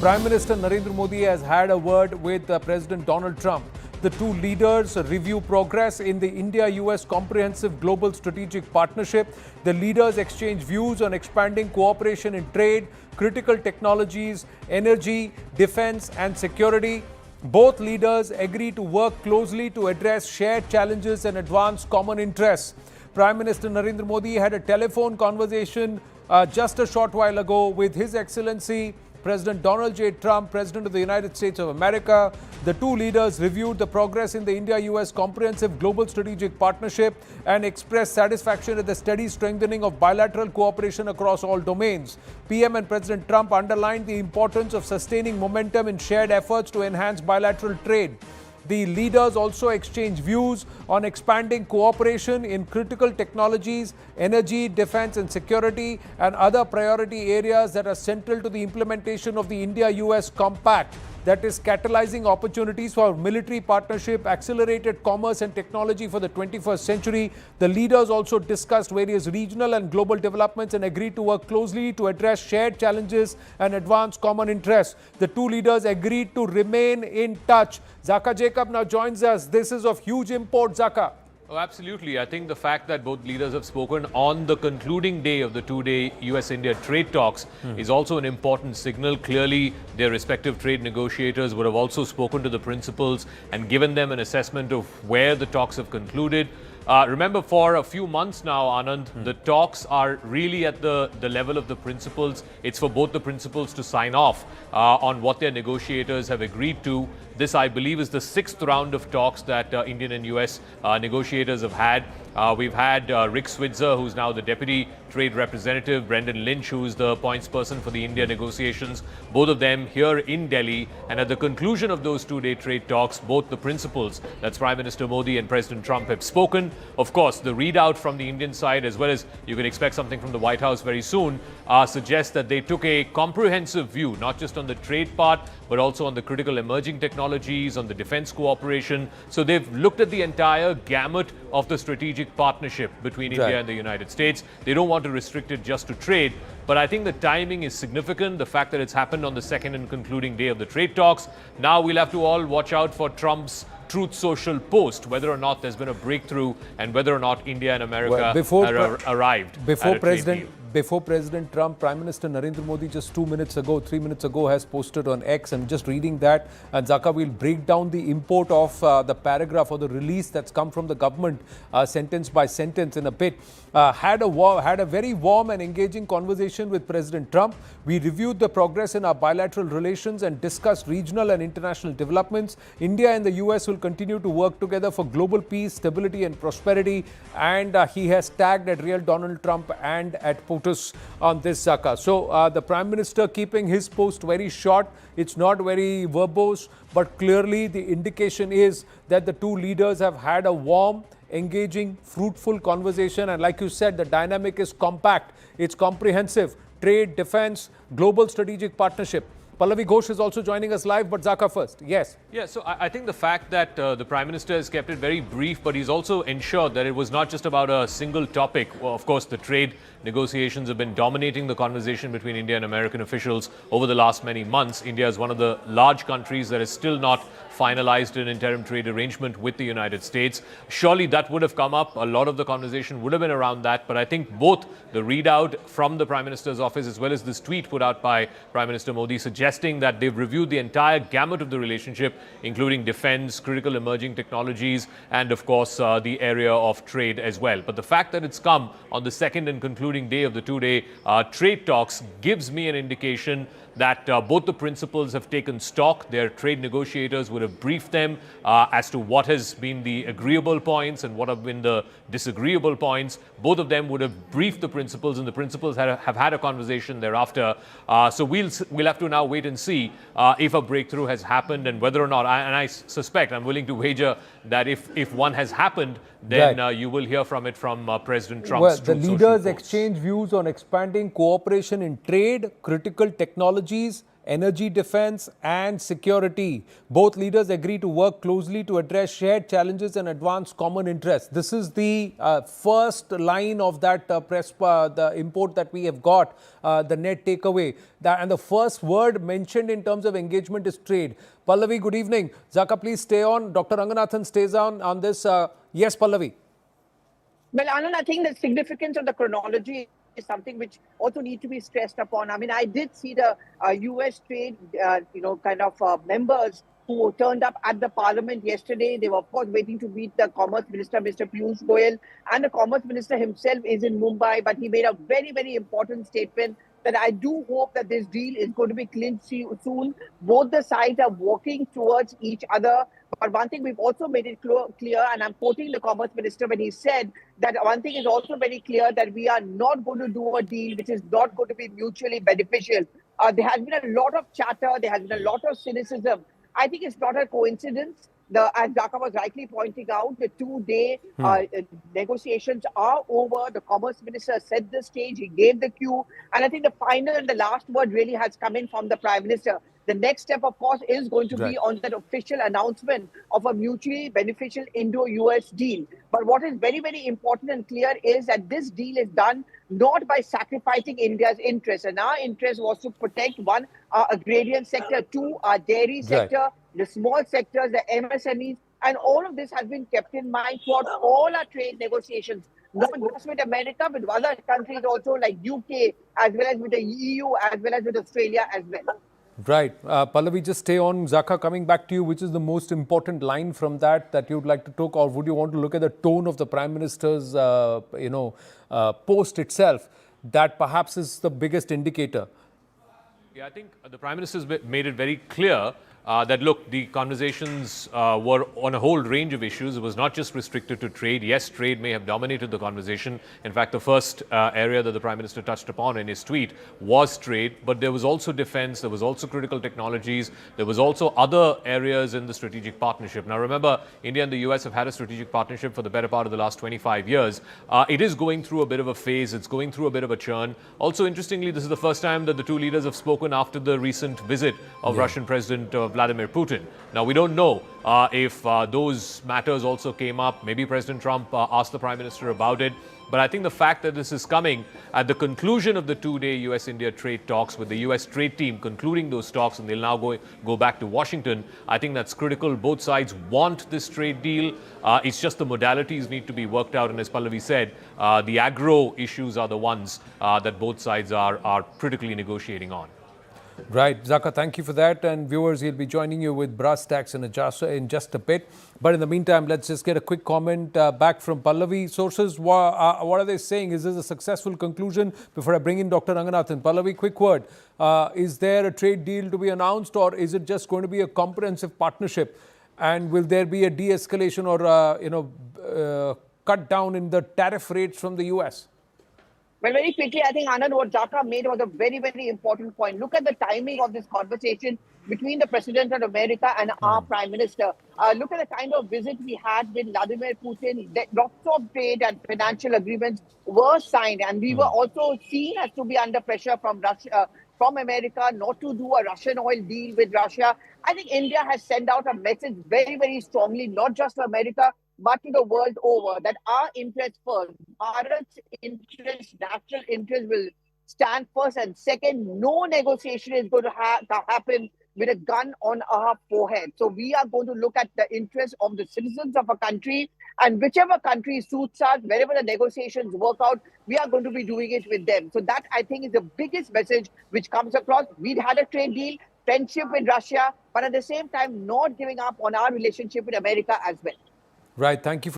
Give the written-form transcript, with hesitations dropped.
Prime Minister Narendra Modi has had a word with President Donald Trump. The two leaders review progress in the India-US Comprehensive Global Strategic Partnership. The leaders exchange views on expanding cooperation in trade, critical technologies, energy, defense and security. Both leaders agree to work closely to address shared challenges and advance common interests. Prime Minister Narendra Modi had a telephone conversation just a short while ago with His Excellency President Donald J. Trump, President of the United States of America. The two leaders reviewed the progress in the India-US Comprehensive Global Strategic Partnership and expressed satisfaction at the steady strengthening of bilateral cooperation across all domains. PM and President Trump underlined the importance of sustaining momentum in shared efforts to enhance bilateral trade. The leaders also exchanged views on expanding cooperation in critical technologies, energy, defense and security, and other priority areas that are central to the implementation of the India-US Compact, that is catalyzing opportunities for military partnership, accelerated commerce and technology for the 21st century. The leaders also discussed various regional and global developments and agreed to work closely to address shared challenges and advance common interests. The two leaders agreed to remain in touch. Zaka Jacob now joins us. This is of huge import, Zaka. Oh, absolutely. I think the fact that both leaders have spoken on the concluding day of the two-day US-India trade talks is also an important signal. Clearly, their respective trade negotiators would have also spoken to the principals and given them an assessment of where the talks have concluded. Remember, for a few months now, Anand, the talks are really at the level of the principals. It's for both the principals to sign off on what their negotiators have agreed to. This, I believe, is the sixth round of talks that Indian and US negotiators have had. We've had Rick Switzer, who's now the Deputy Trade Representative, Brendan Lynch, who's the points person for the India negotiations, both of them here in Delhi. And at the conclusion of those two-day trade talks, both the principals, that's Prime Minister Modi and President Trump, have spoken. Of course, the readout from the Indian side, as well as you can expect something from the White House very soon, suggests that they took a comprehensive view, not just on the trade part, but also on the critical emerging technologies, on the defense cooperation. So they've looked at the entire gamut of the strategic partnership between India and the United States. They don't want to restrict it just to trade. But I think the timing is significant. The fact that it's happened on the second and concluding day of the trade talks. Now we'll have to all watch out for Trump's Truth Social post, whether or not there's been a breakthrough and whether or not India and America arrived. Before President Trump, Prime Minister Narendra Modi just 3 minutes ago has posted on X. I'm just reading that. And Zaka will break down the import of the paragraph or the release that's come from the government sentence by sentence in a bit. Had a very warm and engaging conversation with President Trump. We reviewed the progress in our bilateral relations and discussed regional and international developments. India and the US will continue to work together for global peace, stability and prosperity. And he has tagged at Real Donald Trump and at POTUS on this, Zaka. So the Prime Minister keeping his post very short. It's not very verbose, but clearly the indication is that the two leaders have had a warm, engaging, fruitful conversation. And like you said, the dynamic is compact. It's comprehensive. Trade, defense, global strategic partnership. Pallavi Ghosh is also joining us live, but Zaka first. Yes. Yeah, so I think the fact that the Prime Minister has kept it very brief, but he's also ensured that it was not just about a single topic. Well, of course, the trade negotiations have been dominating the conversation between India and American officials over the last many months. India is one of the large countries that is still not finalized an interim trade arrangement with the United States. Surely that would have come up. A lot of the conversation would have been around that. But I think both the readout from the Prime Minister's office as well as this tweet put out by Prime Minister Modi suggesting that they've reviewed the entire gamut of the relationship, including defense, critical emerging technologies, and of course the area of trade as well. But the fact that it's come on the second and concluding day of the two-day trade talks gives me an indication that both the principals have taken stock. Their trade negotiators would have briefed them as to what has been the agreeable points and what have been the disagreeable points. Both of them would have briefed the principals, and the principals have had a conversation thereafter. So we'll have to now wait and see if a breakthrough has happened and whether or not. And I suspect, I'm willing to wager that if one has happened, then you will hear from it from President Trump's Well, the leaders exchange views on expanding cooperation in trade, critical technologies, energy defense and security. Both leaders agree to work closely to address shared challenges and advance common interests. This is the first line of that the import that we have got, the net takeaway. And the first word mentioned in terms of engagement is trade. Pallavi, good evening. Zaka, please stay on. Dr. Ranganathan stays on this. Yes, Pallavi. Well, Anand, I think the significance of the chronology is something which also need to be stressed upon. I mean, I did see the U.S. trade, members who turned up at the parliament yesterday. They were, of course, waiting to meet the Commerce Minister, Mr. Piyush Goyal, and the Commerce Minister himself is in Mumbai. But he made a very, very important statement that I do hope that this deal is going to be clinched soon. Both the sides are working towards each other. But one thing we've also made it clear, and I'm quoting the Commerce Minister when he said that one thing is also very clear, that we are not going to do a deal which is not going to be mutually beneficial. There has been a lot of chatter. There has been a lot of cynicism. I think it's not a coincidence. As Dhaka was rightly pointing out, the two-day negotiations are over. The Commerce Minister set the stage. He gave the cue. And I think the final and the last word really has come in from the Prime Minister. The next step, of course, is going to be on that official announcement of a mutually beneficial Indo-US deal. But what is very, very important and clear is that this deal is done not by sacrificing India's interests. And our interest was to protect, one, our agrarian sector, two, our dairy sector, the small sectors, the MSMEs, and all of this has been kept in mind throughout all our trade negotiations, not just with America, but with other countries also like UK, as well as with the EU, as well as with Australia as well. Right. Pallavi, just stay on. Zaka, coming back to you, which is the most important line from that you'd like to talk, or would you want to look at the tone of the Prime Minister's, post itself, that perhaps is the biggest indicator? Yeah, I think the Prime Minister's made it very clear that, look, the conversations were on a whole range of issues. It was not just restricted to trade. Yes, trade may have dominated the conversation. In fact, the first area that the Prime Minister touched upon in his tweet was trade, but there was also defense, there was also critical technologies, there was also other areas in the strategic partnership. Now, remember, India and the US have had a strategic partnership for the better part of the last 25 years. It is going through a bit of a phase. It's going through a bit of a churn. Also, interestingly, this is the first time that the two leaders have spoken after the recent visit of Russian President Vladimir Putin. Now, we don't know if those matters also came up. Maybe President Trump asked the Prime Minister about it. But I think the fact that this is coming at the conclusion of the two-day US-India trade talks, with the US trade team concluding those talks, and they'll now go back to Washington, I think that's critical. Both sides want this trade deal. It's just the modalities need to be worked out. And as Pallavi said, the agro issues are the ones that both sides are critically negotiating on. Right. Zaka, thank you for that. And viewers, he'll be joining you with brass tacks in just a bit. But in the meantime, let's just get a quick comment back from Pallavi. Sources, what are they saying? Is this a successful conclusion? Before I bring in Dr. Ranganathan, Pallavi, quick word. Is there a trade deal to be announced, or is it just going to be a comprehensive partnership? And will there be a de-escalation or, cut down in the tariff rates from the US? Well, very quickly, I think, Anand, what Dhaka made was a very, very important point. Look at the timing of this conversation between the President of America and our Prime Minister. Look at the kind of visit we had with Vladimir Putin. Lots of trade and financial agreements were signed, and we were also seen as to be under pressure from Russia, from America, not to do a Russian oil deal with Russia. I think India has sent out a message very, very strongly, not just to America, but to the world over, that our interests first, Bharat's interest, national interest will stand first, and second, no negotiation is going to happen with a gun on our forehead. So we are going to look at the interests of the citizens of a country, and whichever country suits us, wherever the negotiations work out, we are going to be doing it with them. So that, I think, is the biggest message which comes across. We'd had a trade deal, friendship with Russia, but at the same time, not giving up on our relationship with America as well. Right. Thank you.